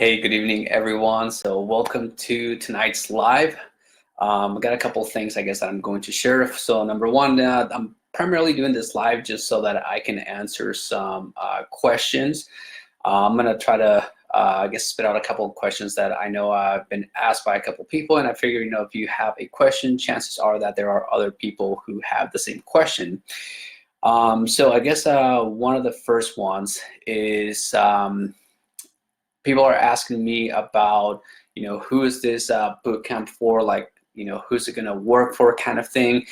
Hey, good evening, everyone. So welcome to tonight's live. I got a couple of things I guess that I'm going to share. So number one, I'm primarily doing this live just so that I can answer some questions. I'm gonna try to, I guess, spit out a couple of questions that I know I've been asked by a couple of people, and I figure, if you have a question, chances are that there are other people who have the same question. So I guess one of the first ones is, people are asking me about, who is this boot camp for? Like, who's it going to work for, kind of thing.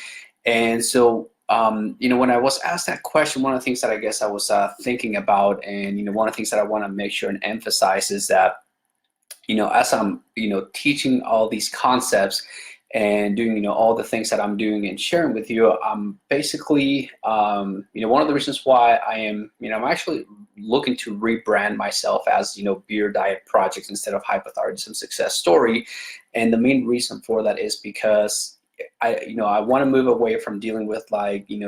And so, when I was asked that question, one of the things that I guess I was thinking about, and one of the things that I want to make sure and emphasize is that, as I'm, teaching all these concepts and doing, all the things that I'm doing and sharing with you, I'm basically, one of the reasons why I am, I'm actually looking to rebrand myself as, Beer Diet Projects instead of Hypothyroidism Success Story. And the main reason for that is because I want to move away from dealing with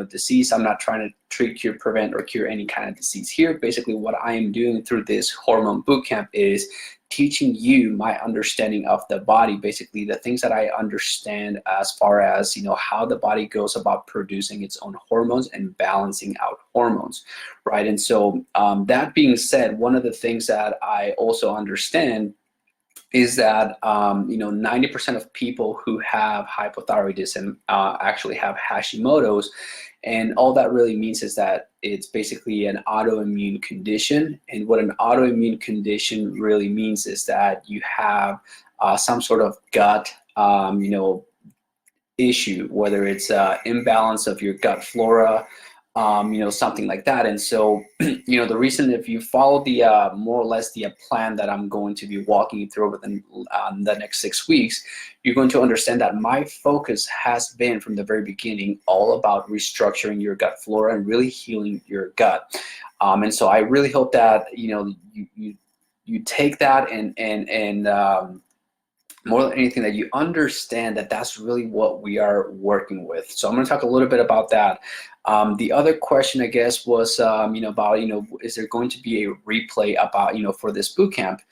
disease. I'm not trying to treat, cure, prevent, or cure any kind of disease here. Basically, what I am doing through this Hormone Bootcamp is teaching you my understanding of the body, basically the things that I understand as far as, how the body goes about producing its own hormones and balancing out hormones, right? And so that being said, one of the things that I also understand is that 90% of people who have hypothyroidism actually have Hashimoto's, and all that really means is that it's basically an autoimmune condition. And what an autoimmune condition really means is that you have some sort of gut issue, whether it's imbalance of your gut flora, something like that. And so, the reason, if you follow the more or less the plan that I'm going to be walking you through within the next 6 weeks, you're going to understand that my focus has been from the very beginning all about restructuring your gut flora and really healing your gut. And so I really hope that you take that and more than anything, that you understand that that's really what we are working with. So I'm going to talk a little bit about that. The other question, I guess, was about, is there going to be a replay about, for this boot camp?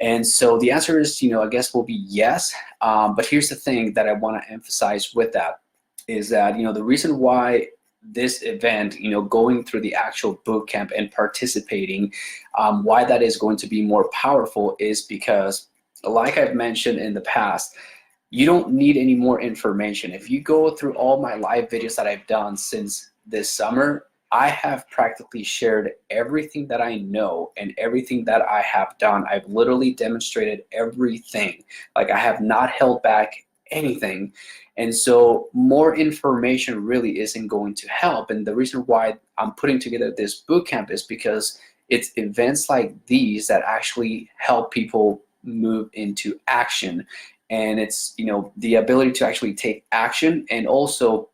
And so the answer is, I guess, will be yes. But here's the thing that I want to emphasize with that is that, the reason why this event, going through the actual boot camp and participating, why that is going to be more powerful is because, like I've mentioned in the past, you don't need any more information. If you go through all my live videos that I've done since this summer, I have practically shared everything that I know and everything that I have done. I've literally demonstrated everything. Like, I have not held back anything. And so more information really isn't going to help. And the reason why I'm putting together this boot camp is because it's events like these that actually help people move into action. And it's the ability to actually take action. And also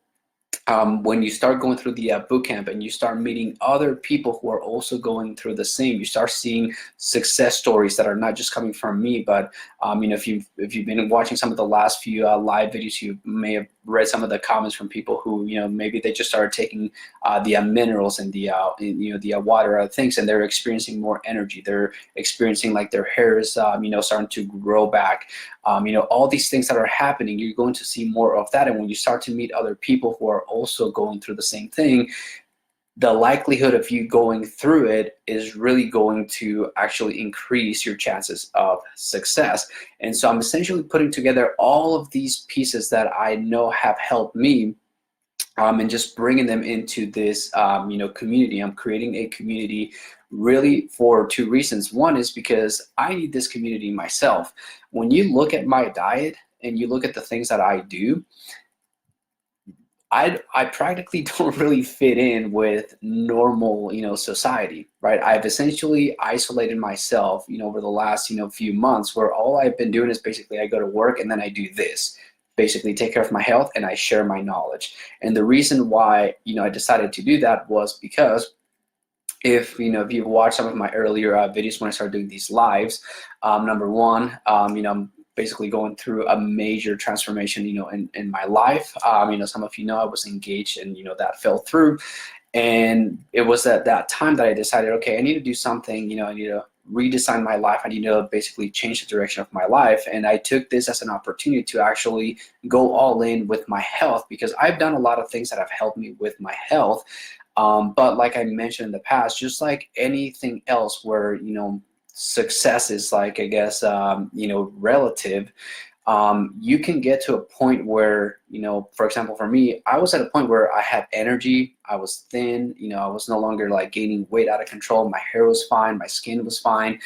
when you start going through the boot camp and you start meeting other people who are also going through the same, you start seeing success stories that are not just coming from me, but if you've been watching some of the last few live videos, you may have read some of the comments from people who maybe they just started taking the minerals and the the water things, and they're experiencing more energy. They're experiencing like their hair is starting to grow back. All these things that are happening, you're going to see more of that. And when you start to meet other people who are also going through the same thing, the likelihood of you going through it is really going to actually increase your chances of success. And so I'm essentially putting together all of these pieces that I know have helped me, and just bringing them into this community. I'm creating a community really for two reasons. One is because I need this community myself. When you look at my diet and you look at the things that I do, I practically don't really fit in with normal, society, right? I've essentially isolated myself, over the last, few months, where all I've been doing is basically I go to work and then I do this, basically take care of my health, and I share my knowledge. And the reason why, I decided to do that was because if you've watched some of my earlier videos when I started doing these lives, number one, I'm basically going through a major transformation, in my life. Some of I was engaged, and that fell through. And it was at that time that I decided, okay, I need to do something. I need to redesign my life. I need to basically change the direction of my life. And I took this as an opportunity to actually go all in with my health, because I've done a lot of things that have helped me with my health. But like I mentioned in the past, just like anything else where, success is like, I guess, relative. You can get to a point where, for example, for me, I was at a point where I had energy, I was thin, I was no longer like gaining weight out of control. My hair was fine, my skin was fine,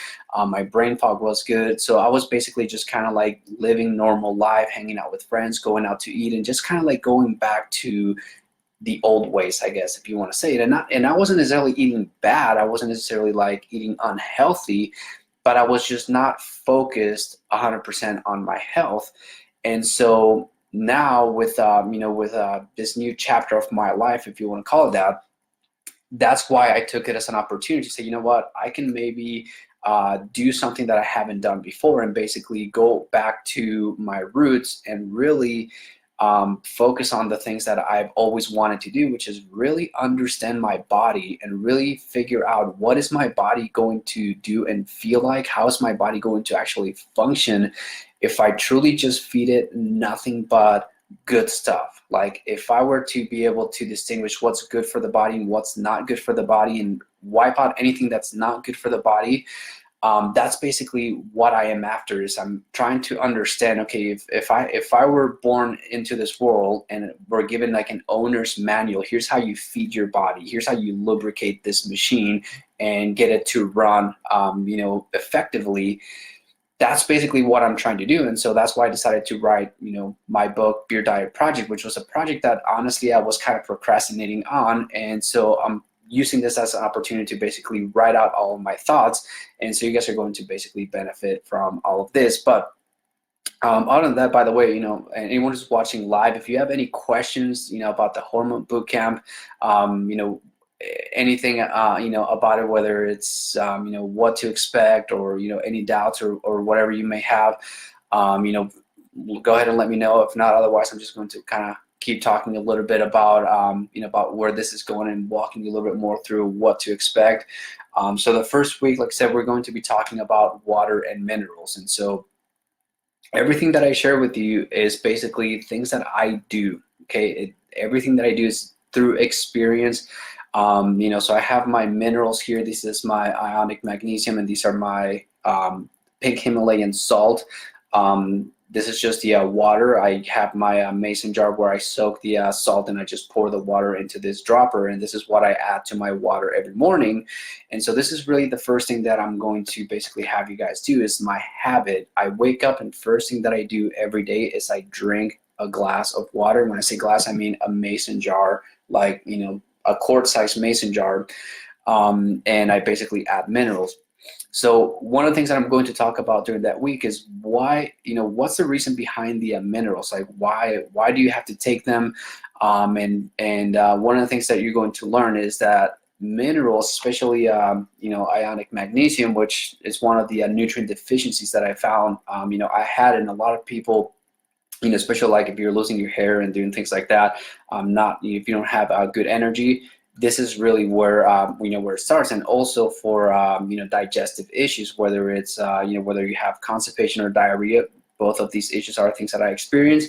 my brain fog was good. So I was basically just kind of like living normal life, hanging out with friends, going out to eat, and just kind of like going back to the old ways, I guess, if you want to say it. And I wasn't necessarily eating bad. I wasn't necessarily like eating unhealthy, but I was just not focused 100% on my health. And so now with this new chapter of my life, if you want to call it that, that's why I took it as an opportunity to say, you know what, I can maybe do something that I haven't done before, and basically go back to my roots and really focus on the things that I've always wanted to do, which is really understand my body and really figure out what is my body going to do and feel like, how is my body going to actually function if I truly just feed it nothing but good stuff. Like if I were to be able to distinguish what's good for the body and what's not good for the body and wipe out anything that's not good for the body, that's basically what I am after. Is I'm trying to understand, okay, if I were born into this world and we're given like an owner's manual, here's how you feed your body, here's how you lubricate this machine and get it to run effectively. That's basically what I'm trying to do. And so that's why I decided to write, my book, Beer Diet Project, which was a project that honestly I was kind of procrastinating on. And so I'm using this as an opportunity to basically write out all of my thoughts. And so you guys are going to basically benefit from all of this. But other than that, by the way, anyone who's watching live, if you have any questions, about the Hormone Bootcamp, anything, about it, whether it's, what to expect, or, any doubts or whatever you may have, go ahead and let me know. If not, otherwise, I'm just going to kind of keep talking a little bit about, about where this is going and walking you a little bit more through what to expect. So the first week, like I said, we're going to be talking about water and minerals. And so everything that I share with you is basically things that I do, okay? Everything that I do is through experience. So I have my minerals here. This is my ionic magnesium, and these are my pink Himalayan salt. This is just the water. I have my mason jar where I soak the salt, and I just pour the water into this dropper, and this is what I add to my water every morning. And so this is really the first thing that I'm going to basically have you guys do, is my habit. I wake up, and first thing that I do every day is I drink a glass of water. When I say glass, I mean a mason jar, like, a quart-sized mason jar, and I basically add minerals. So one of the things that I'm going to talk about during that week is why, what's the reason behind the minerals? Like why do you have to take them? And one of the things that you're going to learn is that minerals, especially ionic magnesium, which is one of the nutrient deficiencies that I found, I had in a lot of people, especially like if you're losing your hair and doing things like that, if you don't have good energy. This is really where where it starts. And also for digestive issues, whether it's whether you have constipation or diarrhea, both of these issues are things that I experience.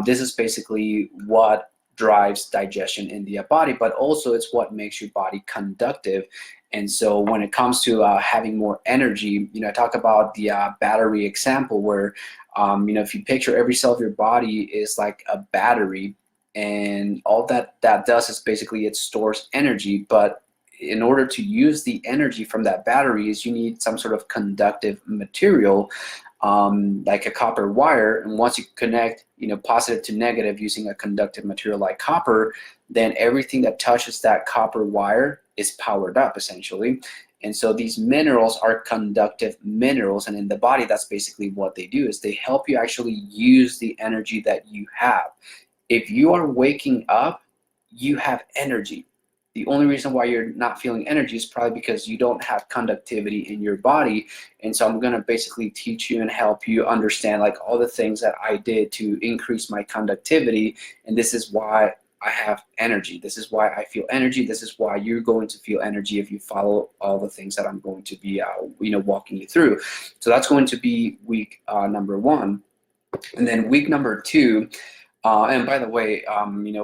This is basically what drives digestion in the body, but also it's what makes your body conductive. And so when it comes to having more energy, I talk about the battery example where if you picture every cell of your body is like a battery, and all that does is basically it stores energy. But in order to use the energy from that battery, is you need some sort of conductive material, like a copper wire. And once you connect positive to negative using a conductive material like copper, then everything that touches that copper wire is powered up essentially. And so these minerals are conductive minerals, and in the body, that's basically what they do, is they help you actually use the energy that you have. If you are waking up, you have energy. The only reason why you're not feeling energy is probably because you don't have conductivity in your body. And so I'm going to basically teach you and help you understand like all the things that I did to increase my conductivity. And this is why I have energy. This is why I feel energy. This is why you're going to feel energy if you follow all the things that I'm going to be, walking you through. So that's going to be week number 1. And then week number 2, and by the way,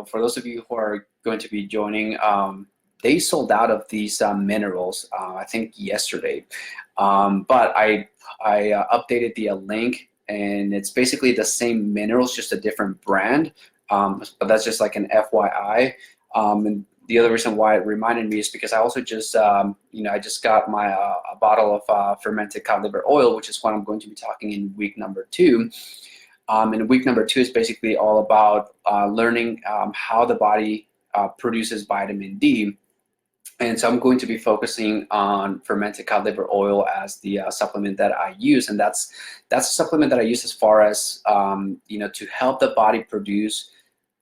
for those of you who are going to be joining, they sold out of these minerals, I think yesterday. But I updated the link, and it's basically the same minerals, just a different brand. But that's just like an FYI. And the other reason why it reminded me is because I also just, I just got my a bottle of fermented cod liver oil, which is what I'm going to be talking in week number 2. And week number 2 is basically all about learning how the body produces vitamin D. And so I'm going to be focusing on fermented cod liver oil as the supplement that I use, and that's a supplement that I use as far as to help the body produce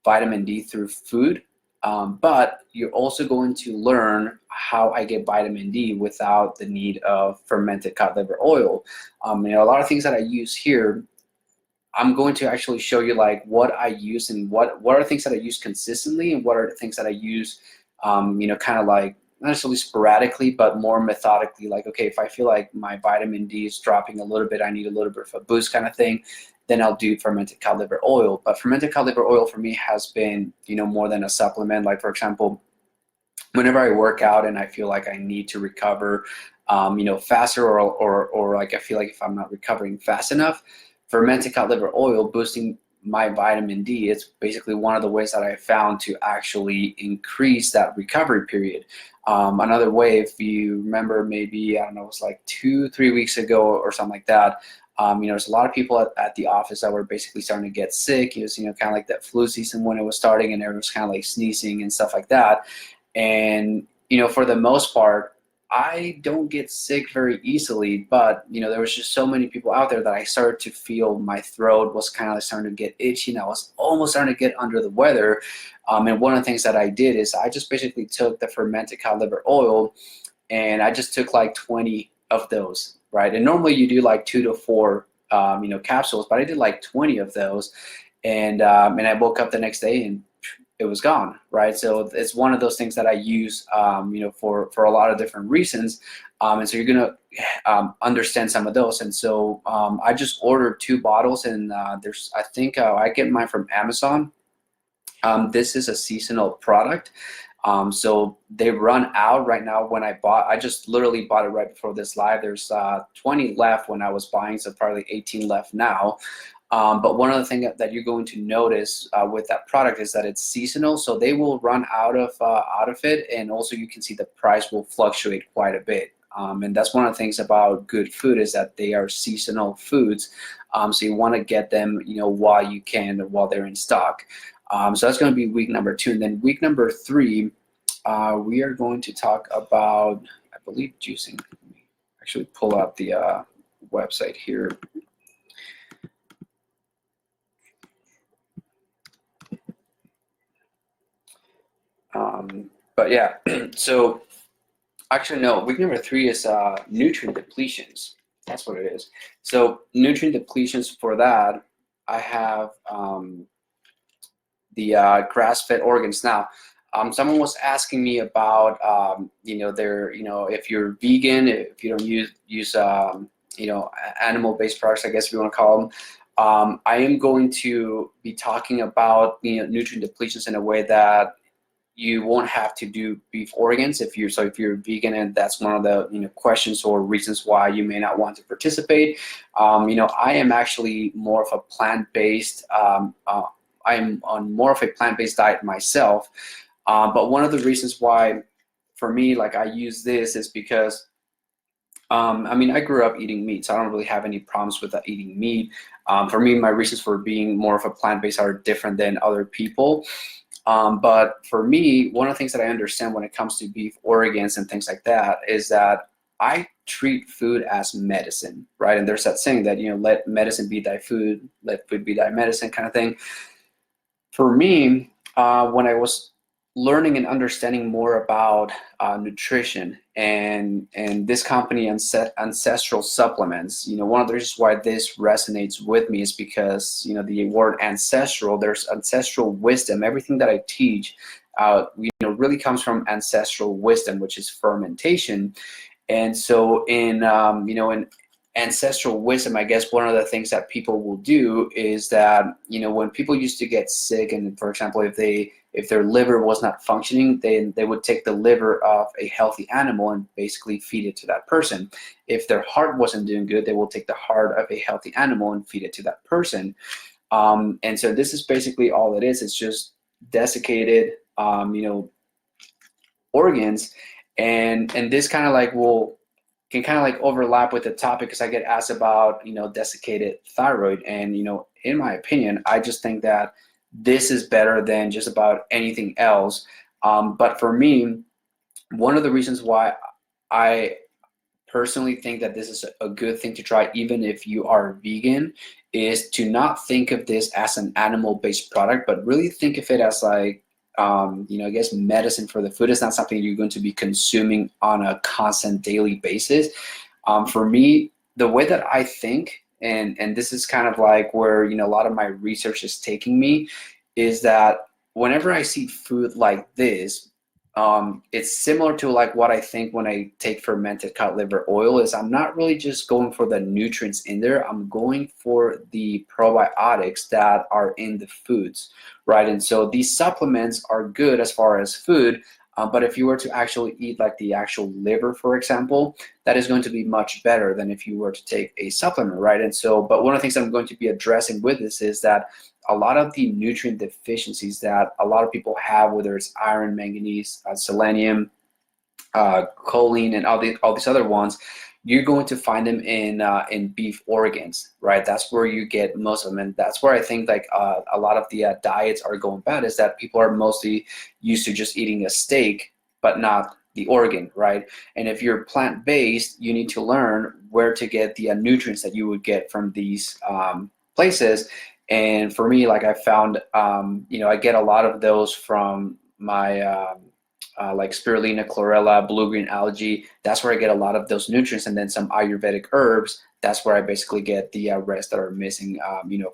vitamin D through food. But you're also going to learn how I get vitamin D without the need of fermented cod liver oil. A lot of things that I use here, I'm going to actually show you like what I use and what are things that I use consistently and what are the things that I use, kind of like not necessarily sporadically, but more methodically. Like, okay, if I feel like my vitamin D is dropping a little bit, I need a little bit of a boost kind of thing, then I'll do fermented cod liver oil. But fermented cod liver oil for me has been, more than a supplement. Like, for example, whenever I work out and I feel like I need to recover, faster, or like I feel like if I'm not recovering fast enough, fermented cod liver oil boosting my vitamin D, it's basically one of the ways that I found to actually increase that recovery period. Another way, if you remember, maybe, I don't know, it was like 2-3 weeks ago or something like that, there's a lot of people at the office that were basically starting to get sick. It was, kind of like that flu season when it was starting, and everyone was kind of like sneezing and stuff like that. And, for the most part, I don't get sick very easily, but there was just so many people out there that I started to feel my throat was kind of starting to get itchy, and I was almost starting to get under the weather. And one of the things that I did is I just basically took the fermented cod liver oil, and I just took like 20 of those, right? And normally you do like 2 to 4, capsules, but I did like 20 of those, and I woke up the next day and it was gone, right? So it's one of those things that I use, for a lot of different reasons. And so you're gonna understand some of those. And so I just ordered 2 bottles, and I think I get mine from Amazon. This is a seasonal product. So they run out right now. I just literally bought it right before this live. There's 20 left when I was buying, so probably 18 left now. But one of the things that you're going to notice with that product is that it's seasonal, so they will run out of it, and also you can see the price will fluctuate quite a bit. And that's one of the things about good food, is that they are seasonal foods. So you want to get them, while you can, while they're in stock. So that's going to be week number 2, and then week number 3, we are going to talk about, I believe, juicing. Let me actually pull out the website here. But yeah, so actually no, week number 3 is nutrient depletions. That's what it is. So nutrient depletions, for that, I have the grass-fed organs. Now, someone was asking me about, if you're vegan, if you don't use animal-based products, I guess if you want to call them. I am going to be talking about nutrient depletions in a way that you won't have to do beef organs if you're vegan, and that's one of the questions or reasons why you may not want to participate. I am actually more of a plant-based. I'm on more of a plant-based diet myself, but one of the reasons why, for me, like I use this is because I grew up eating meat, so I don't really have any problems with eating meat. For me, my reasons for being more of a plant-based are different than other people. But for me, one of the things that I understand when it comes to beef organs and things like that is that I treat food as medicine, right? And there's that saying that, let medicine be thy food, let food be thy medicine kind of thing. For me, when I was learning and understanding more about nutrition and this company Ancestral Supplements. One of the reasons why this resonates with me is because the word ancestral, there's ancestral wisdom. Everything that I teach really comes from ancestral wisdom, which is fermentation. And so in ancestral wisdom, I guess one of the things that people will do is that when people used to get sick, and for example, if their liver was not functioning, then they would take the liver of a healthy animal and basically feed it to that person. If their heart wasn't doing good, they will take the heart of a healthy animal and feed it to that person. And so this is basically all it is. It's just desiccated organs, and this kind of like can kind of like overlap with the topic, because I get asked about desiccated thyroid, and in my opinion, I just think that this is better than just about anything else. But for me, one of the reasons why I personally think that this is a good thing to try, even if you are vegan, is to not think of this as an animal-based product, but really think of it as like I guess medicine for the food. Is not something you're going to be consuming on a constant daily basis. For me, the way that I think, and this is kind of like where a lot of my research is taking me, is that whenever I see food like this, it's similar to like what I think when I take fermented cod liver oil. Is I'm not really just going for the nutrients in there. I'm going for the probiotics that are in the foods, right? And so these supplements are good as far as food, but if you were to actually eat like the actual liver, for example, that is going to be much better than if you were to take a supplement, right? And so, but one of the things I'm going to be addressing with this is that a lot of the nutrient deficiencies that a lot of people have, whether it's iron, manganese, selenium, choline, and all these other ones, you're going to find them in beef organs, right? That's where you get most of them, and that's where I think like a lot of the diets are going bad, is that people are mostly used to just eating a steak, but not the organ, right? And if you're plant-based, you need to learn where to get the nutrients that you would get from these places. And for me, like I found, I get a lot of those from my like spirulina, chlorella, blue-green algae. That's where I get a lot of those nutrients, and then some Ayurvedic herbs. That's where I basically get the rest that are missing,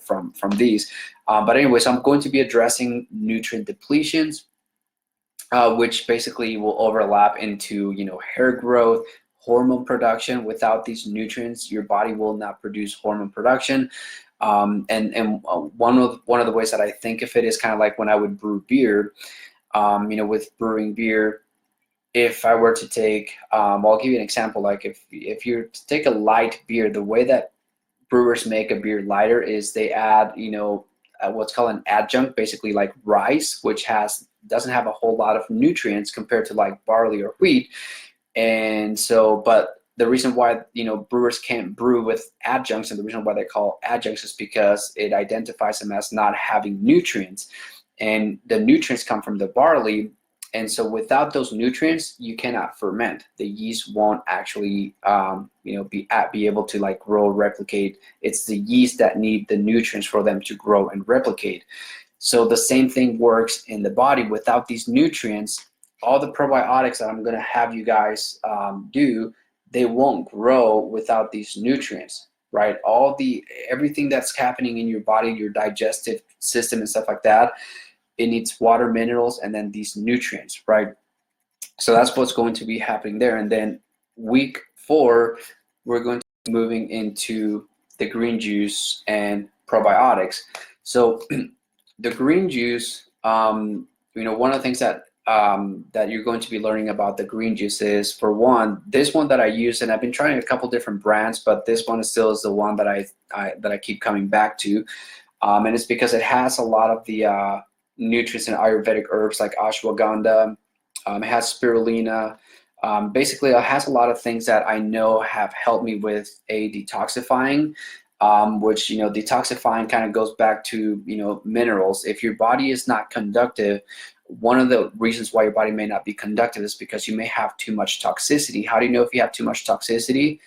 from these. But anyway, so I'm going to be addressing nutrient depletions, which basically will overlap into hair growth, hormone production. Without these nutrients, your body will not produce hormone production. And one of the ways that I think of it is kind of like when I would brew beer. With brewing beer, if I were to take, I'll give you an example. Like if you take a light beer, the way that brewers make a beer lighter is they add, what's called an adjunct, basically like rice, which doesn't have a whole lot of nutrients compared to like barley or wheat. And so, but the reason why brewers can't brew with adjuncts, and the reason why they call adjuncts, is because it identifies them as not having nutrients, and the nutrients come from the barley. And so without those nutrients, you cannot ferment. The yeast won't actually be able to like grow, replicate. It's the yeast that need the nutrients for them to grow and replicate. So the same thing works in the body. Without these nutrients, all the probiotics that I'm going to have you guys do, they won't grow without these nutrients, right? Everything that's happening in your body, your digestive system and stuff like that, it needs water, minerals, and then these nutrients, right? So that's what's going to be happening there. And then week 4, we're going to be moving into the green juice and probiotics. So the green juice, one of the things that you're going to be learning about the green juice is, for one, this one that I use, and I've been trying a couple different brands, but this one still is the one that I keep coming back to, and it's because it has a lot of the nutrients and Ayurvedic herbs like ashwagandha. It has spirulina. Basically, it has a lot of things that I know have helped me with a detoxifying, which detoxifying kind of goes back to minerals. If your body is not conductive, one of the reasons why your body may not be conductive is because you may have too much toxicity. How do you know if you have too much toxicity?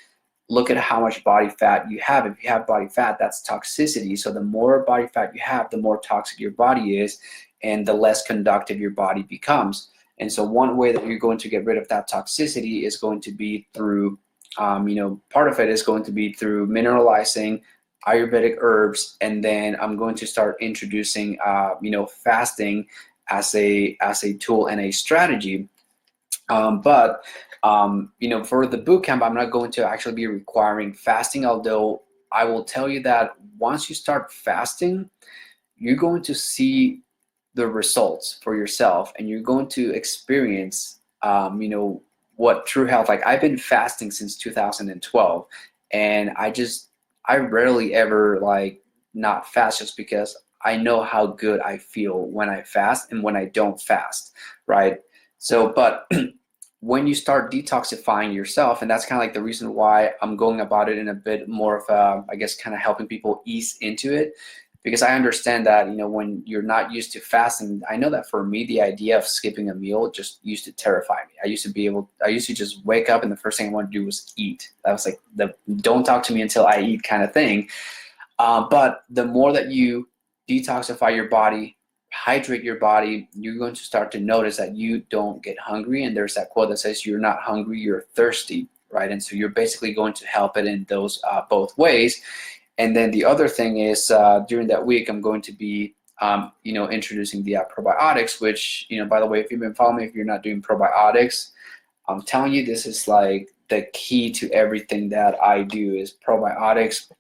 Look at how much body fat you have. If you have body fat, that's toxicity. So the more body fat you have, the more toxic your body is. and the less conductive your body becomes. And so one way that you're going to get rid of that toxicity is going to be through, part of it is going to be through mineralizing Ayurvedic herbs, and then I'm going to start introducing, fasting as a tool and a strategy. For the boot camp, I'm not going to actually be requiring fasting, although I will tell you that once you start fasting, you're going to see the results for yourself, and you're going to experience, what true health, like I've been fasting since 2012, and I rarely ever like not fast, just because I know how good I feel when I fast and when I don't fast, right? So, but when you start detoxifying yourself, and that's kind of like the reason why I'm going about it in a bit more of a, I guess, kind of helping people ease into it, because I understand that, when you're not used to fasting, I know that for me, the idea of skipping a meal just used to terrify me. I used to just wake up and the first thing I wanted to do was eat. That was like the don't talk to me until I eat kind of thing. But the more that you detoxify your body, hydrate your body, you're going to start to notice that you don't get hungry. And there's that quote that says, you're not hungry, you're thirsty, right? And so you're basically going to help it in those both ways. And then the other thing is, during that week, I'm going to be, introducing the probiotics, which, by the way, if you've been following me, if you're not doing probiotics, I'm telling you, this is like the key to everything that I do is probiotics.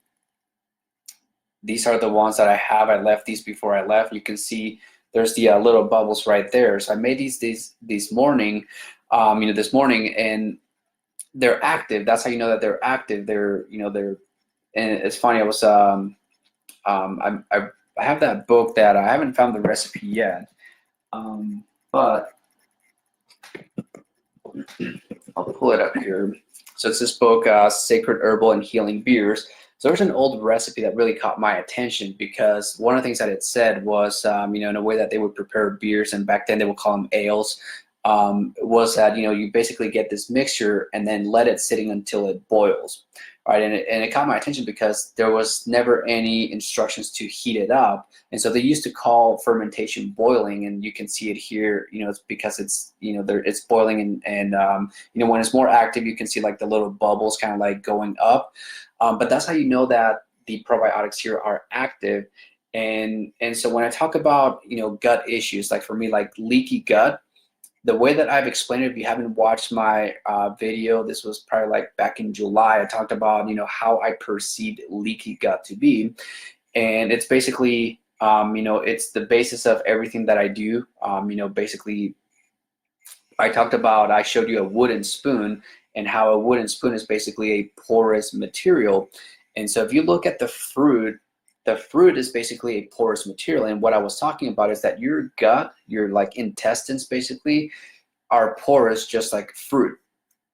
These are the ones that I have. I left these before I left. You can see there's the little bubbles right there. So I made these this morning, this morning, and they're active. That's how you know that they're active. They're, and it's funny. I was, I have that book that I haven't found the recipe yet, but I'll pull it up here. So it's this book, Sacred Herbal and Healing Beers. So there's an old recipe that really caught my attention, because one of the things that it said was, in a way that they would prepare beers, and back then they would call them ales, was that, you basically get this mixture and then let it sitting until it boils, right? And it caught my attention because there was never any instructions to heat it up. And so they used to call fermentation boiling, and you can see it here, it's because it's, it's boiling, and when it's more active, you can see like the little bubbles kind of like going up. But that's how you know that the probiotics here are active. And so when I talk about, gut issues, like for me, like leaky gut, the way that I've explained it, if you haven't watched my video, this was probably like back in July, I talked about, how I perceived leaky gut to be. And it's basically, it's the basis of everything that I do. Basically, I showed you a wooden spoon, and how a wooden spoon is basically a porous material. And so if you look at the fruit is basically a porous material. And what I was talking about is that your gut, your like intestines basically, are porous just like fruit.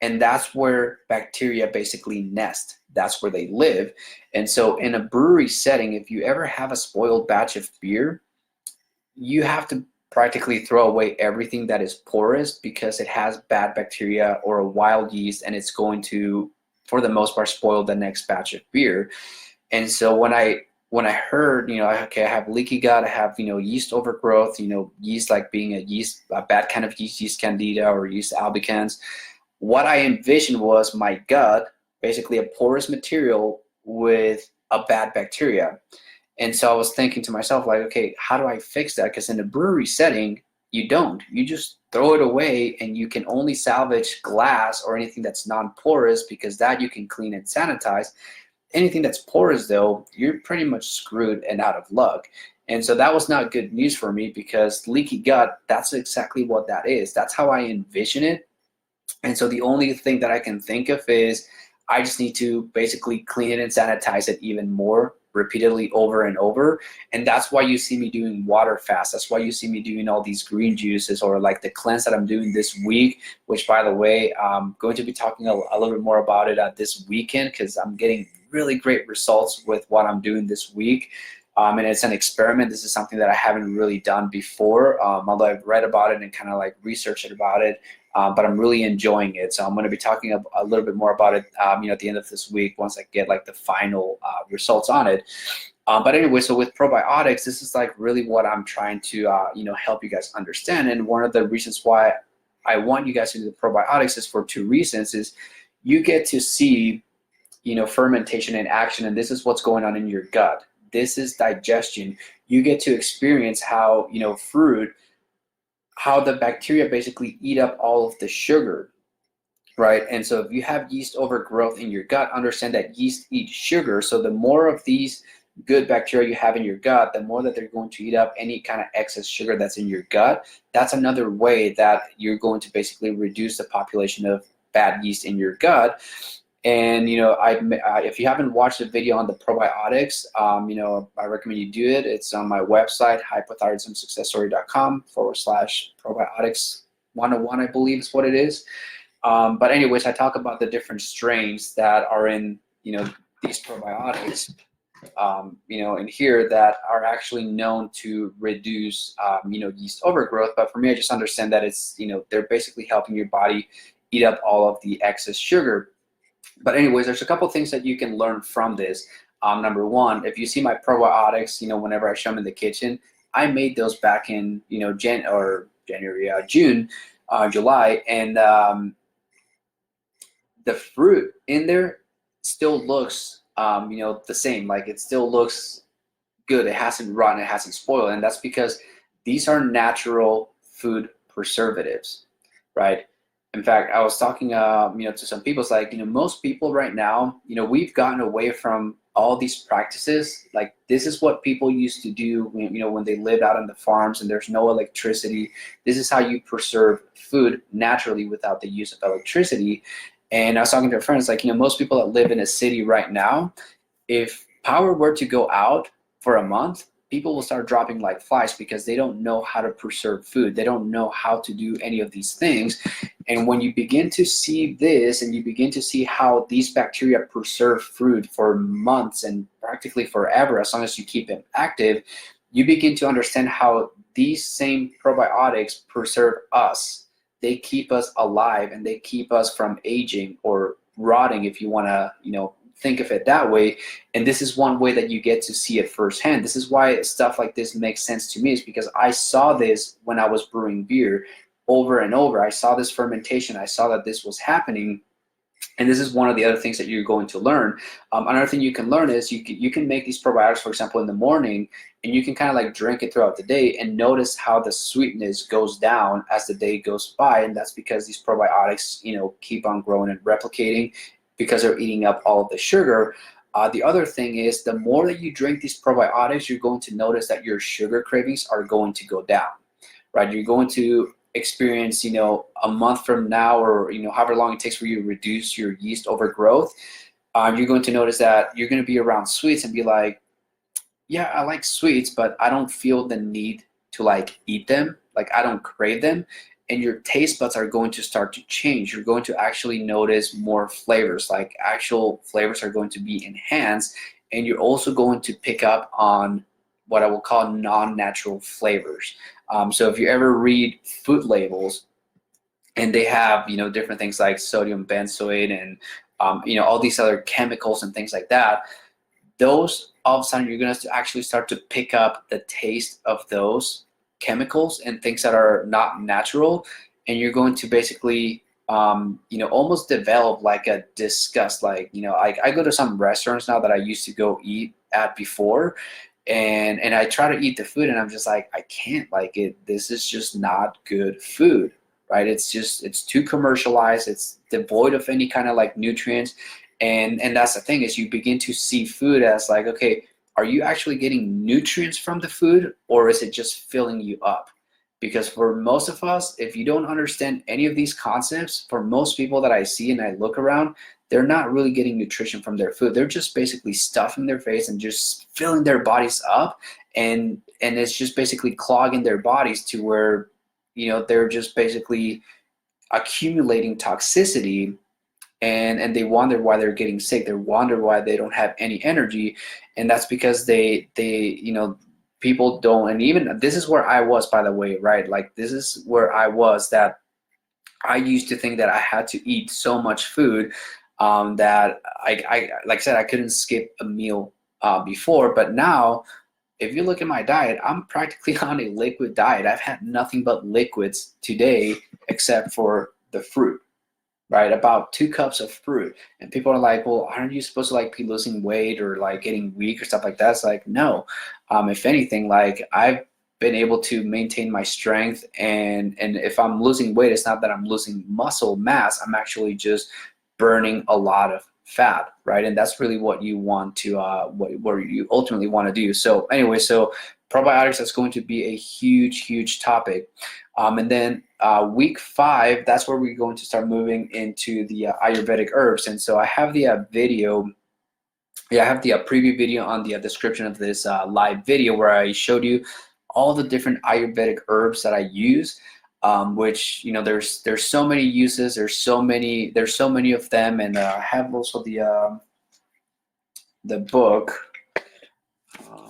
And that's where bacteria basically nest. That's where they live. And so in a brewery setting, if you ever have a spoiled batch of beer, you have to practically throw away everything that is porous, because it has bad bacteria or a wild yeast, and it's going to, for the most part, spoil the next batch of beer. And so when I heard, okay, I have leaky gut, I have, yeast overgrowth, yeast like being a bad kind of yeast candida or yeast albicans, what I envisioned was my gut, basically a porous material with a bad bacteria. And so I was thinking to myself, like, okay, how do I fix that? Because in a brewery setting, you don't. You just throw it away, and you can only salvage glass or anything that's non-porous, because that you can clean and sanitize. Anything that's porous, though, you're pretty much screwed and out of luck. And so that was not good news for me, because leaky gut, that's exactly what that is. That's how I envision it. And so the only thing that I can think of is I just need to basically clean it and sanitize it even more repeatedly over and over. And that's why you see me doing water fast. That's why you see me doing all these green juices, or like the cleanse that I'm doing this week, which, by the way, I'm going to be talking a little bit more about it this weekend, because I'm getting really great results with what I'm doing this week. And it's an experiment. This is something that I haven't really done before, although I've read about it and kind of like researched about it. But I'm really enjoying it. So I'm going to be talking a little bit more about it, at the end of this week, once I get like the final results on it. But anyway, so with probiotics, this is like really what I'm trying to help you guys understand. And one of the reasons why I want you guys to do the probiotics is for two reasons. Is you get to see fermentation in action, and this is what's going on in your gut. This is digestion. You get to experience how fruit, how the bacteria basically eat up all of the sugar, right? And so if you have yeast overgrowth in your gut, understand that yeast eat sugar. So the more of these good bacteria you have in your gut, the more that they're going to eat up any kind of excess sugar that's in your gut. That's another way that you're going to basically reduce the population of bad yeast in your gut. And if you haven't watched the video on the probiotics, I recommend you do it. It's on my website, hypothyroidismsuccessstory.com/probiotics 101, I believe is what it is. But anyways, I talk about the different strains that are in these probiotics in here that are actually known to reduce yeast overgrowth. But for me, I just understand that it's they're basically helping your body eat up all of the excess sugar. But anyways, there's a couple things that you can learn from this. Number one, if you see my probiotics, whenever I show them in the kitchen, I made those back in June, July, and the fruit in there still looks the same. Like it still looks good. It hasn't rotten, it hasn't spoiled, and that's because these are natural food preservatives, right? In fact, I was talking to some people. It's like most people right now, we've gotten away from all these practices. Like this is what people used to do when they lived out on the farms and there's no electricity. This is how you preserve food naturally without the use of electricity. And I was talking to a friend, it's like, most people that live in a city right now, if power were to go out for a month, people will start dropping like flies because they don't know how to preserve food. They don't know how to do any of these things. And when you begin to see this and you begin to see how these bacteria preserve food for months and practically forever, as long as you keep them active, you begin to understand how these same probiotics preserve us. They keep us alive and they keep us from aging or rotting, if you want to, think of it that way. And this is one way that you get to see it firsthand. This is why stuff like this makes sense to me, is because I saw this when I was brewing beer over and over. I saw this fermentation. I saw that this was happening. And this is one of the other things that you're going to learn. Another thing you can learn is you can make these probiotics, for example, in the morning, and you can kind of like drink it throughout the day and notice how the sweetness goes down as the day goes by. And that's because these probiotics, keep on growing and replicating because they're eating up all of the sugar. The other thing is the more that you drink these probiotics, you're going to notice that your sugar cravings are going to go down, right? You're going to experience, a month from now or, however long it takes for you to reduce your yeast overgrowth, you're going to notice that you're going to be around sweets and be like, yeah, I like sweets, but I don't feel the need to like eat them. Like I don't crave them. And your taste buds are going to start to change. You're going to actually notice more flavors, like actual flavors are going to be enhanced. And you're also going to pick up on what I will call non-natural flavors. So if you ever read food labels and they have, different things like sodium benzoate and, all these other chemicals and things like that, those all of a sudden you're going to actually start to pick up the taste of those chemicals and things that are not natural. And you're going to basically, almost develop like a disgust. Like, I go to some restaurants now that I used to go eat at before. And I try to eat the food and I'm just like, I can't, like it. This is just not good food, right? It's too commercialized. It's devoid of any kind of like nutrients. And that's the thing, is you begin to see food as like, okay, are you actually getting nutrients from the food or is it just filling you up? Because for most of us, if you don't understand any of these concepts, for most people that I see and I look around, they're not really getting nutrition from their food. They're just basically stuffing their face and just filling their bodies up. And it's just basically clogging their bodies to where, they're just basically accumulating toxicity. And they wonder why they're getting sick. They wonder why they don't have any energy. And that's because they people don't, and even this is where I was, by the way, right? Like this is where I was, that I used to think that I had to eat so much food that I like I said, I couldn't skip a meal before, but now if you look at my diet, I'm practically on a liquid diet. I've had nothing but liquids today except for the fruit, right? About 2 cups of fruit. And people are like, well, aren't you supposed to like be losing weight or like getting weak or stuff like that? It's like, no. If anything, like I've been able to maintain my strength, and if I'm losing weight, it's not that I'm losing muscle mass. I'm actually just burning a lot of fat, right? And that's really what you want to what you ultimately want to do. So anyway, so probiotics is going to be a huge topic. And then week 5, that's where we're going to start moving into the Ayurvedic herbs. And so I have the video. Yeah, I have the preview video on the description of this live video where I showed you all the different Ayurvedic herbs that I use. Which, you know, there's so many uses, there's so many of them, and I have also the book.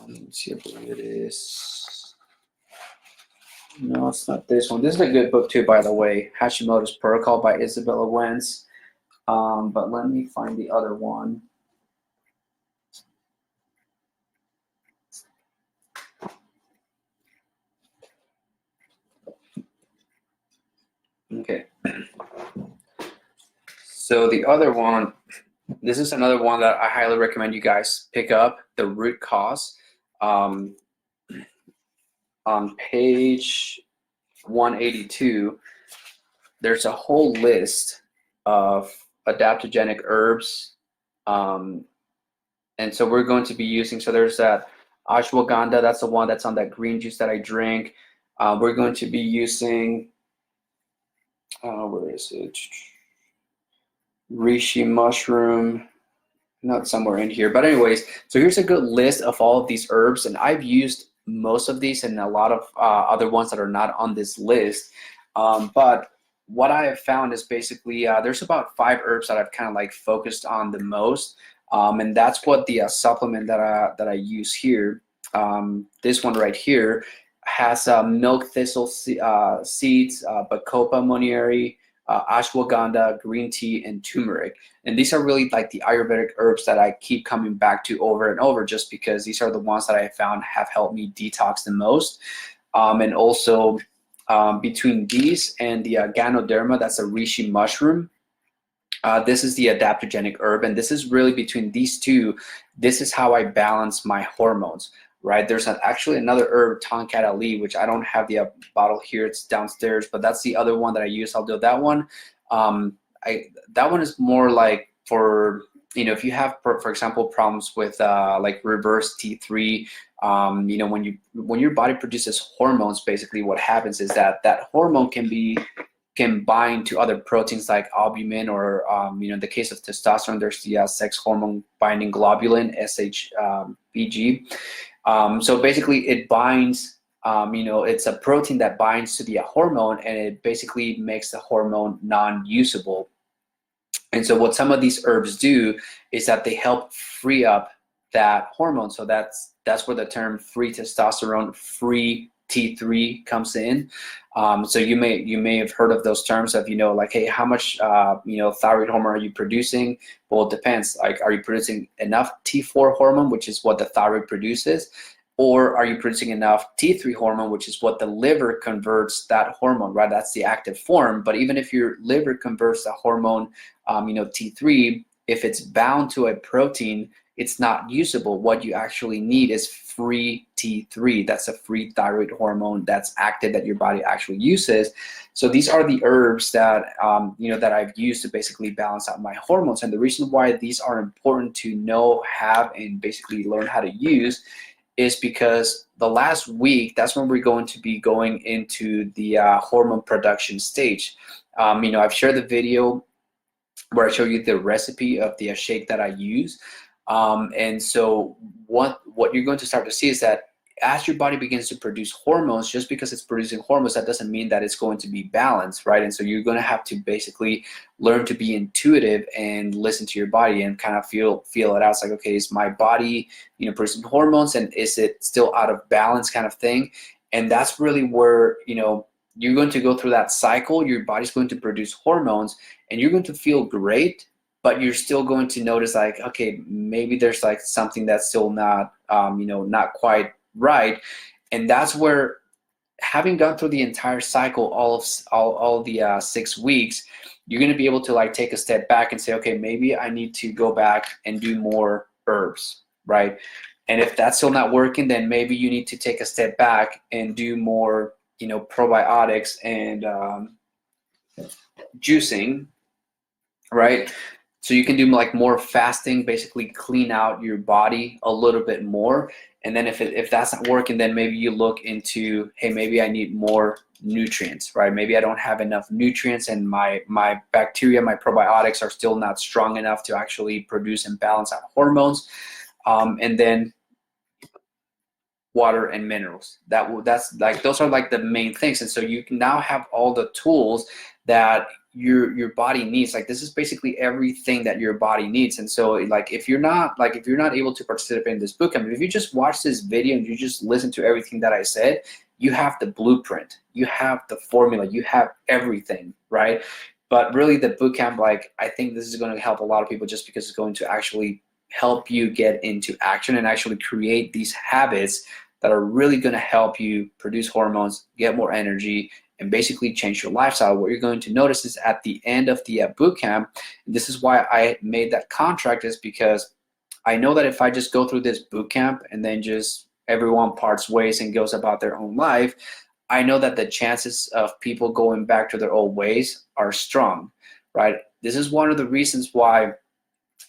Let's see, I believe it is. No, it's not this one. This is a good book too, by the way. Hashimoto's Protocol by Isabella Wentz. But let me find the other one. Okay. So the other one, this is another one that I highly recommend you guys pick up, The Root Cause. On page 182, there's a whole list of adaptogenic herbs. And so we're going to be using, so there's that ashwagandha, that's the one that's on that green juice that I drink. We're going to be using, where is it? Reishi mushroom, not somewhere in here, but anyways, so here's a good list of all of these herbs, and I've used most of these and a lot of other ones that are not on this list. But what I have found is basically there's about 5 herbs that I've kind of like focused on the most, and that's what the supplement that I use here. This one right here has milk thistle seeds, bacopa monnieri, ashwagandha, green tea, and turmeric. And these are really like the Ayurvedic herbs that I keep coming back to over and over, just because these are the ones that I found have helped me detox the most. And also between these and the Ganoderma, that's a reishi mushroom, this is the adaptogenic herb, and this is really between these two, this is how I balance my hormones. Right, there's actually another herb, Tonkat Ali, which I don't have the bottle here, it's downstairs, but that's the other one that I use. I'll do that one. That one is more like for, you know, if you have, for example, problems with like reverse T3, you know, when your body produces hormones, basically what happens is that hormone can bind to other proteins like albumin, or you know, in the case of testosterone, there's the sex hormone binding globulin, SHBG. So basically it binds, you know, it's a protein that binds to the hormone, and it basically makes the hormone non-usable. And so what some of these herbs do is that they help free up that hormone. So that's where the term free testosterone, free T3 comes in. So you may have heard of those terms of, you know, like, hey, how much you know, thyroid hormone are you producing? Well, it depends. Like, are you producing enough T4 hormone, which is what the thyroid produces, or are you producing enough T3 hormone, which is what the liver converts that hormone, right? That's the active form. But even if your liver converts the hormone, you know, T3, if it's bound to a protein, it's not usable. What you actually need is free T3. That's a free thyroid hormone that's active that your body actually uses. So these are the herbs that you know, that I've used to basically balance out my hormones. And the reason why these are important to know, have, and basically learn how to use is because the last week, that's when we're going to be going into the hormone production stage. You know, I've shared the video where I show you the recipe of the shake that I use. And so what you're going to start to see is that as your body begins to produce hormones, just because it's producing hormones, that doesn't mean that it's going to be balanced, right? And so you're going to have to basically learn to be intuitive and listen to your body and kind of feel it out. It's like, okay, is my body, you know, producing hormones, and is it still out of balance, kind of thing? And that's really where, you know, you're going to go through that cycle. Your body's going to produce hormones, and you're going to feel great but you're still going to notice like, okay, maybe there's like something that's still not, not quite right. And that's where, having gone through the entire cycle, all the 6 weeks, you're going to be able to like take a step back and say, okay, maybe I need to go back and do more herbs, right? And if that's still not working, then maybe you need to take a step back and do more, probiotics and juicing, right? So you can do like more fasting, basically clean out your body a little bit more. And then if that's not working, then maybe you look into, hey, maybe I need more nutrients, right? Maybe I don't have enough nutrients, and my bacteria, my probiotics are still not strong enough to actually produce and balance out hormones. And then water and minerals. That's like, those are like the main things. And so you can now have all the tools that your body needs. Like, this is basically everything that your body needs. And so like, if you're not able to participate in this bootcamp, if you just watch this video and you just listen to everything that I said, you have the blueprint, you have the formula, you have everything, right? But really the bootcamp, like, I think this is going to help a lot of people, just because it's going to actually help you get into action and actually create these habits that are really going to help you produce hormones, get more energy, and basically change your lifestyle. What you're going to notice is at the end of the boot camp, this is why I made that contract, is because I know that if I just go through this boot camp and then just everyone parts ways and goes about their own life, I know that the chances of people going back to their old ways are strong, right? This is one of the reasons why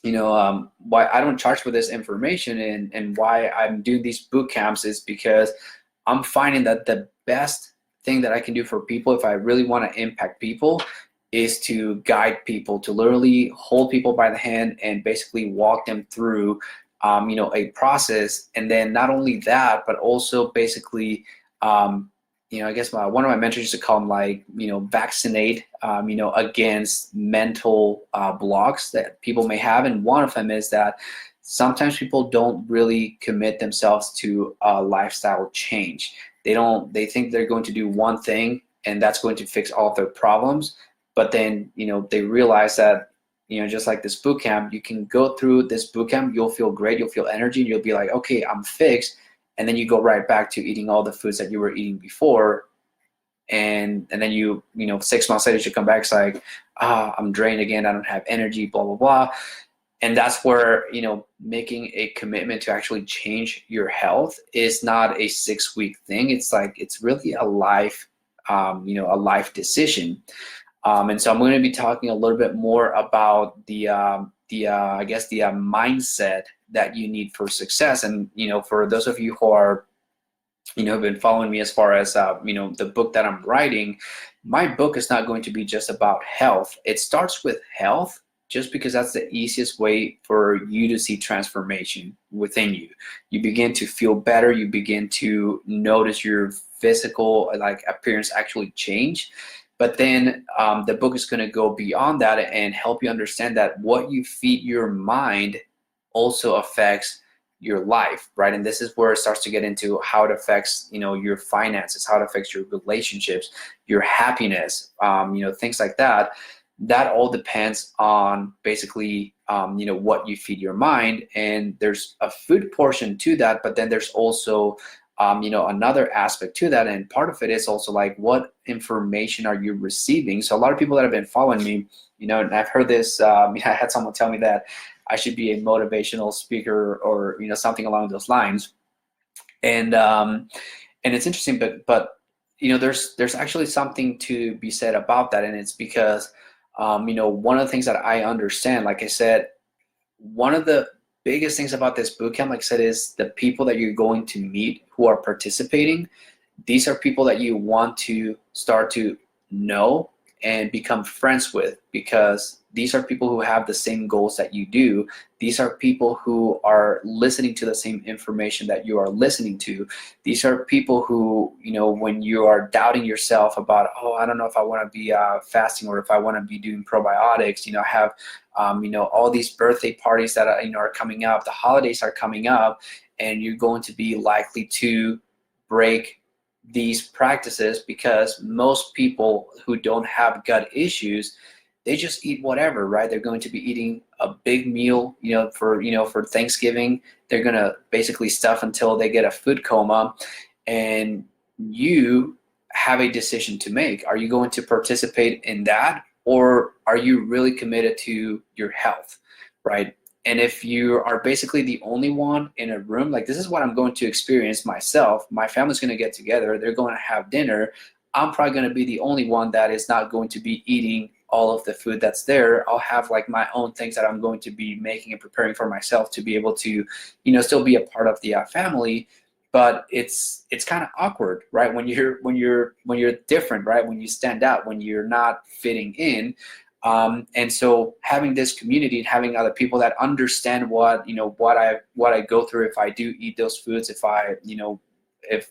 why I don't charge for this information, and why I'm doing these boot camps, is because I'm finding that the best thing that I can do for people, if I really want to impact people, is to guide people, to literally hold people by the hand and basically walk them through, a process. And then not only that, but also basically, I guess one of my mentors used to call them like, vaccinate, against mental blocks that people may have. And one of them is that sometimes people don't really commit themselves to a lifestyle change. They think they're going to do one thing and that's going to fix all of their problems. But then, they realize that, just like this boot camp, you can go through this boot camp, you'll feel great, you'll feel energy, and you'll be like, okay, I'm fixed. And then you go right back to eating all the foods that you were eating before. And then 6 months later, you come back, it's like, I'm drained again, I don't have energy, blah, blah, blah. And that's where, making a commitment to actually change your health is not a 6-week thing. It's like, it's really a life, a life decision. And so I'm going to be talking a little bit more about the mindset that you need for success. And, for those of you who are, have been following me as far as, the book that I'm writing, my book is not going to be just about health. It starts with health just because that's the easiest way for you to see transformation within you. You begin to feel better. You begin to notice your physical appearance actually change. But then the book is going to go beyond that and help you understand that what you feed your mind also affects your life, right? And this is where it starts to get into how it affects, your finances, how it affects your relationships, your happiness, things like that. That all depends on basically, what you feed your mind. And there's a food portion to that, but then there's also, another aspect to that. And part of it is also like, what information are you receiving? So a lot of people that have been following me, and I've heard this, I had someone tell me that I should be a motivational speaker or, something along those lines. And it's interesting, but there's actually something to be said about that. And it's because, one of the things that I understand, like I said, one of the biggest things about this bootcamp, like I said, is the people that you're going to meet who are participating. These are people that you want to start to know and become friends with, because these are people who have the same goals that you do. These are people who are listening to the same information that you are listening to. These are people who, when you are doubting yourself about, oh, I don't know if I want to be fasting or if I want to be doing probiotics, have, all these birthday parties that are coming up, the holidays are coming up, and you're going to be likely to break these practices, because most people who don't have gut issues, they just eat whatever, right? They're going to be eating a big meal, for Thanksgiving. They're going to basically stuff until they get a food coma. And you have a decision to make. Are you going to participate in that, or are you really committed to your health, right? And if you are basically the only one in a room, like, this is what I'm going to experience myself. My family's going to get together. They're going to have dinner. I'm probably going to be the only one that is not going to be eating all of the food that's there. I'll have like my own things that I'm going to be making and preparing for myself to be able to, still be a part of the family. But it's kind of awkward, right? When you're different, right? When you stand out, when you're not fitting in. And so having this community and having other people that understand what I go through if I do eat those foods, if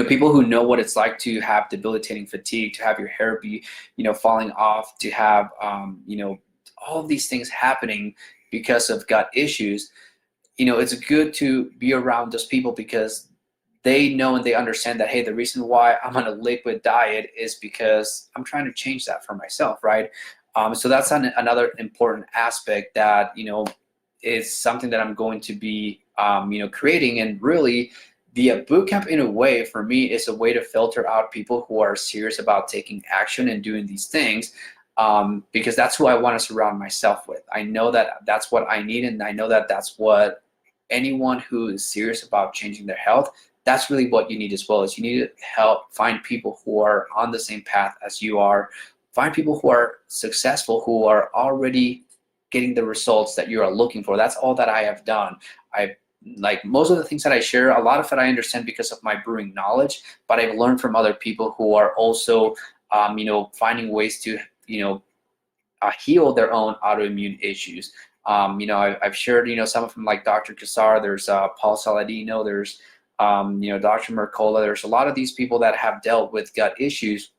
people who know what it's like to have debilitating fatigue, to have your hair be falling off, to have all of these things happening because of gut issues. It's good to be around those people because they know and they understand that, hey, the reason why I'm on a liquid diet is because I'm trying to change that for myself, right? So that's another important aspect that is something that I'm going to be creating. And really, the boot camp, in a way, for me, is a way to filter out people who are serious about taking action and doing these things, because that's who I want to surround myself with. I know that that's what I need, and I know that that's what anyone who is serious about changing their health, that's really what you need as well. Is you need to help find people who are on the same path as you are, find people who are successful, who are already getting the results that you are looking for. That's all that I have done. Like most of the things that I share, a lot of it I understand because of my brewing knowledge, but I've learned from other people who are also finding ways to heal their own autoimmune issues. I've shared some of them, like Dr. Kassar, there's Paul Saladino, there's Dr. Mercola. There's a lot of these people that have dealt with gut issues,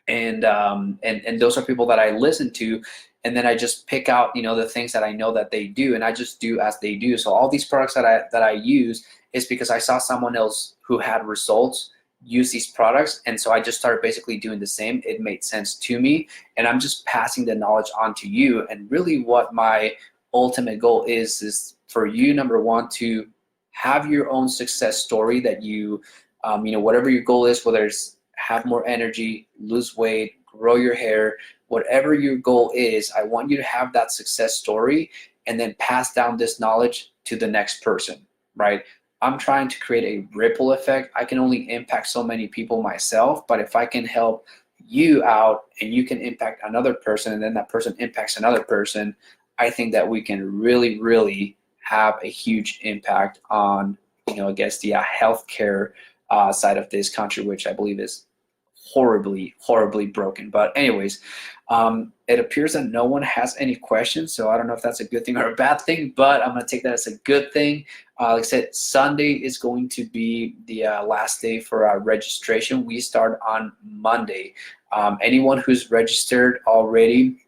and those are people that I listen to, and then I just pick out the things that I know that they do, and I just do as they do. So all these products that I use is because I saw someone else who had results use these products, and so I just started basically doing the same. It made sense to me, and I'm just passing the knowledge on to you. And really what my ultimate goal is for you, number one, to have your own success story that you whatever your goal is, whether it's have more energy, lose weight, grow your hair, whatever your goal is, I want you to have that success story and then pass down this knowledge to the next person, right? I'm trying to create a ripple effect. I can only impact so many people myself, but if I can help you out and you can impact another person, and then that person impacts another person, I think that we can really, really have a huge impact on, I guess, the healthcare side of this country, which I believe is horribly, horribly broken. But anyways, it appears that no one has any questions, so I don't know if that's a good thing or a bad thing, but I'm going to take that as a good thing. Like I said, Sunday is going to be the last day for our registration. We start on Monday. Anyone who's registered already,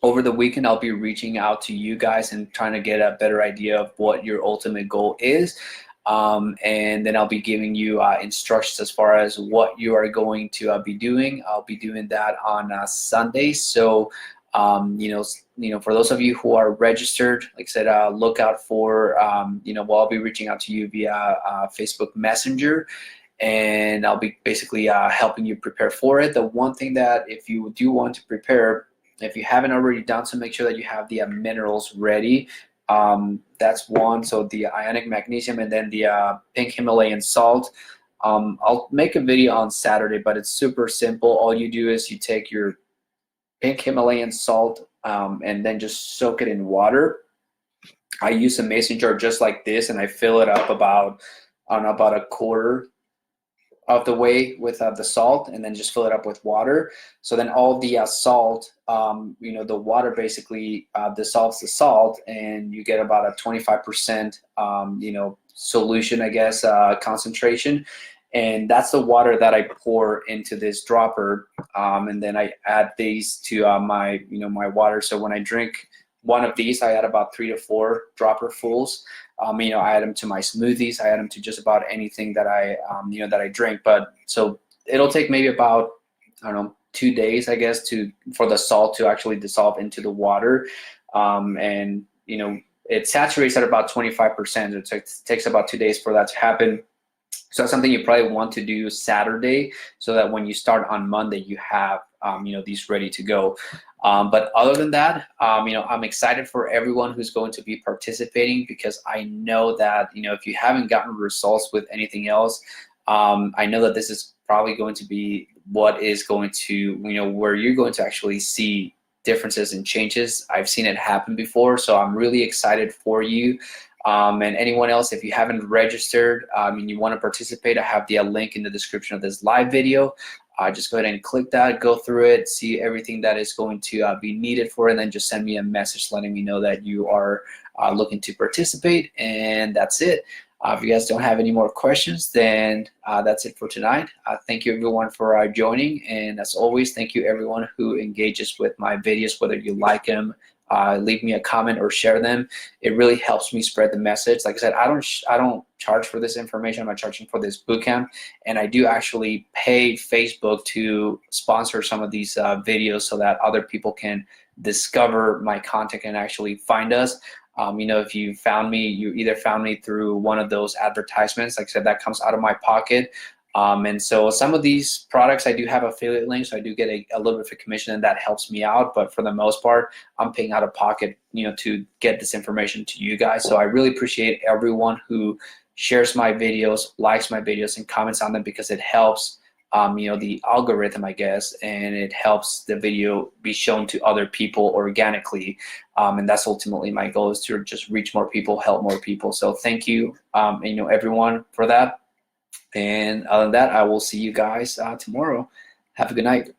over the weekend, I'll be reaching out to you guys and trying to get a better idea of what your ultimate goal is. And then I'll be giving you instructions as far as what you are going to be doing. I'll be doing that on Sunday. So, for those of you who are registered, like I said, look out for, I'll be reaching out to you via Facebook Messenger, and I'll be basically helping you prepare for it. The one thing that if you do want to prepare, if you haven't already done so, make sure that you have the minerals ready. That's one. So the ionic magnesium, and then the pink Himalayan salt. I'll make a video on Saturday, but it's super simple. All you do is you take your pink Himalayan salt and then just soak it in water. I use a mason jar just like this, and I fill it up about a quarter of the way with the salt, and then just fill it up with water. So then all the salt, the water basically dissolves the salt, and you get about a 25% solution, I guess, concentration. And that's the water that I pour into this dropper, and then I add these to my water. So when I drink one of these, I add about 3 to 4 dropper fulls. I add them to my smoothies. I add them to just about anything that I drink. But so it'll take maybe about, I don't know, 2 days, I guess, for the salt to actually dissolve into the water. And you know, it saturates at about 25%. It takes about 2 days for that to happen. So that's something you probably want to do Saturday, so that when you start on Monday, you have you know, these ready to go. But other than that, you know, I'm excited for everyone who's going to be participating, because I know that, you know, if you haven't gotten results with anything else, I know that this is probably going to be what is going to, you know, where you're going to actually see differences and changes. I've seen it happen before, so I'm really excited for you. And anyone else, if you haven't registered and you want to participate, I have the link in the description of this live video. Just go ahead and click that, go through it, see everything that is going to be needed for it, and then just send me a message letting me know that you are looking to participate, and that's it. If you guys don't have any more questions, then that's it for tonight. Thank you everyone for joining, and as always, thank you everyone who engages with my videos, whether you like them, leave me a comment or share them. It really helps me spread the message. Like I said, I don't charge for this information. I'm not charging for this bootcamp, and I do actually pay Facebook to sponsor some of these videos so that other people can discover my content and actually find us. You know, if you found me, you either found me through one of those advertisements. Like I said, that comes out of my pocket. And so some of these products, I do have affiliate links, so I do get a little bit of a commission, and that helps me out. But for the most part, I'm paying out of pocket, you know, to get this information to you guys. So I really appreciate everyone who shares my videos, likes my videos, and comments on them, because it helps, you know, the algorithm, I guess, and it helps the video be shown to other people organically. And that's ultimately my goal, is to just reach more people, help more people. So thank you, you know, everyone, for that. And other than that, I will see you guys tomorrow. Have a good night.